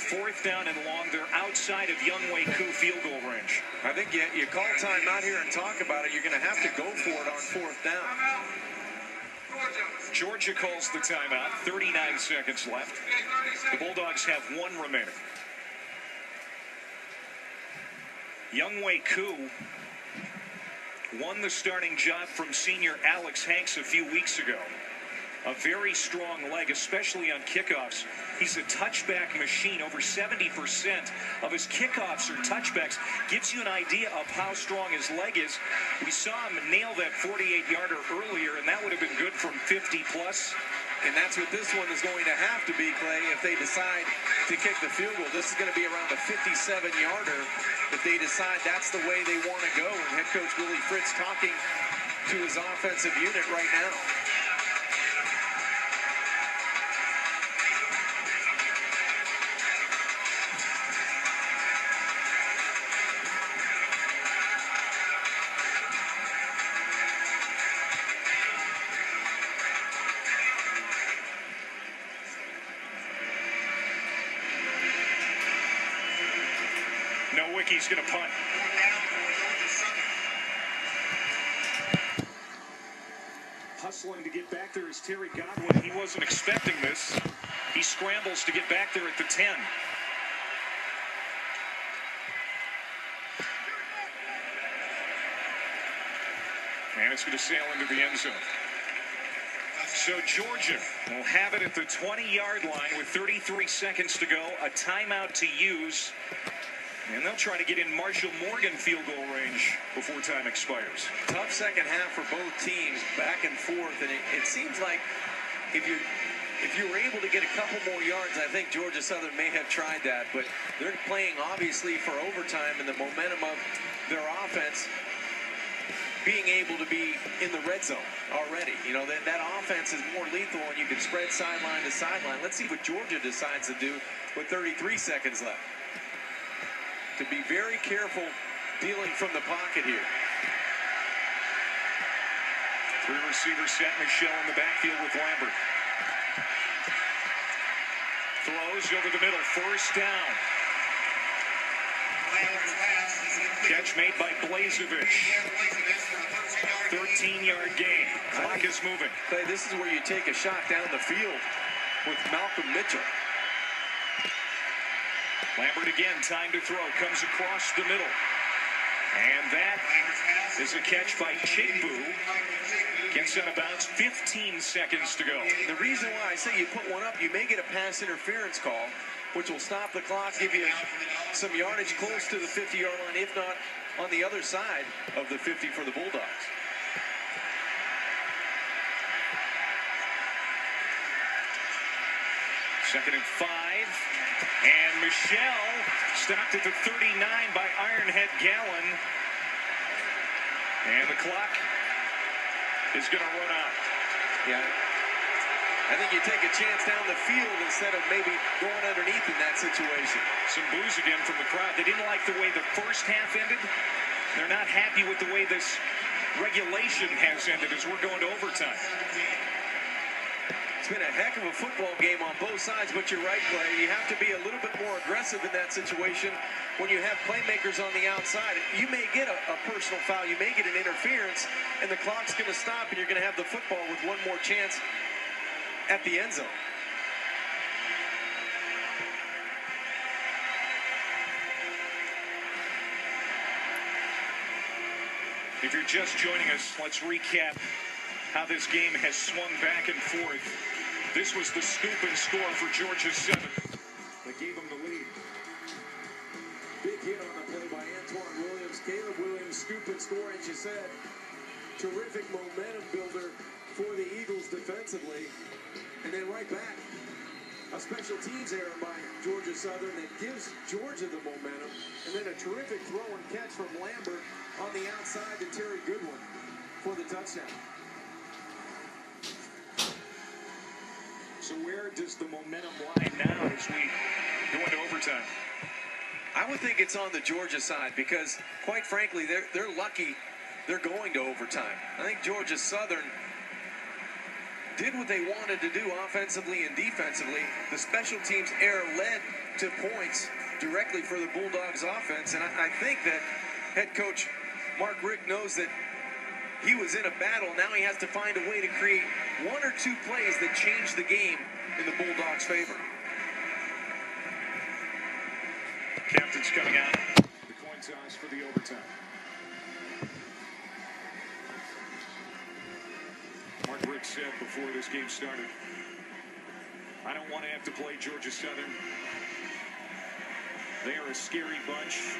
4th down and long. They're outside of Younghoe Koo field goal range. I think you call time out here and talk about it. You're going to have to go for it on 4th down. Georgia calls the timeout. 39 seconds left. The Bulldogs have 1 remaining. Younghoe Koo won the starting job from senior Alex Hanks a few weeks ago. A very strong leg, especially on kickoffs. He's a touchback machine. Over 70% of his kickoffs are touchbacks. Gives you an idea of how strong his leg is. We saw him nail that 48-yarder earlier, and that would have been good from 50-plus. And that's what this one is going to have to be, Clay, if they decide to kick the field goal. This is going to be around a 57-yarder if they decide that's the way they want to go. And head coach Willie Fritz talking to his offensive unit right now. He's going to punt. Hustling to get back there is Terry Godwin. He wasn't expecting this. He scrambles to get back there at the 10. And it's going to sail into the end zone. So Georgia will have it at the 20-yard line with 33 seconds to go. A timeout to use. And they'll try to get in Marshall Morgan field goal range before time expires. Tough second half for both teams, back and forth. And it seems like if you were able to get a couple more yards, I think Georgia Southern may have tried that. But they're playing, obviously, for overtime, and the momentum of their offense being able to be in the red zone already. You know, that offense is more lethal, and you can spread sideline to sideline. Let's see what Georgia decides to do with 33 seconds left. To be very careful dealing from the pocket here. 3 receivers set. Michelle in the backfield with Lambert. Throws over the middle. 1st down. Catch made by Blazevich. 13-yard gain. Clock is moving. Clay, this is where you take a shot down the field with Malcolm Mitchell. Lambert again, time to throw, comes across the middle. And that is a catch by Chigbu. Gets out of bounds, 15 seconds to go. The reason why I say you put one up, you may get a pass interference call, which will stop the clock, give you some yardage close to the 50-yard line, if not on the other side of the 50 for the Bulldogs. Second and 5. And Michelle stopped at the 39 by Ironhead Gallen. And the clock is going to run out. Yeah. I think you take a chance down the field instead of maybe going underneath in that situation. Some boos again from the crowd. They didn't like the way the first half ended. They're not happy with the way this regulation has ended as we're going to overtime. It's been a heck of a football game on both sides, but you're right, Clay. You have to be a little bit more aggressive in that situation when you have playmakers on the outside. You may get a personal foul, you may get an interference, and the clock's going to stop, and you're going to have the football with one more chance at the end zone. If you're just joining us, let's recap how this game has swung back and forth. This was the scoop and score for Georgia Southern. That gave them the lead. Big hit on the play by Antoine Williams. Caleb Williams, scoop and score, as you said. Terrific momentum builder for the Eagles defensively. And then right back, a special teams error by Georgia Southern that gives Georgia the momentum. And then a terrific throw and catch from Lambert on the outside to Terry Goodwin for the touchdown. So where does the momentum lie now as we go into overtime? I would think it's on the Georgia side because, quite frankly, they're lucky they're going to overtime. I think Georgia Southern did what they wanted to do offensively and defensively. The special teams error led to points directly for the Bulldogs offense. And I think that head coach Mark Richt knows that he was in a battle. Now he has to find a way to create one or two plays that change the game in the Bulldogs' favor. Captain's coming out. The coin toss for the overtime. Mark Richt said before this game started, I don't want to have to play Georgia Southern. They are a scary bunch.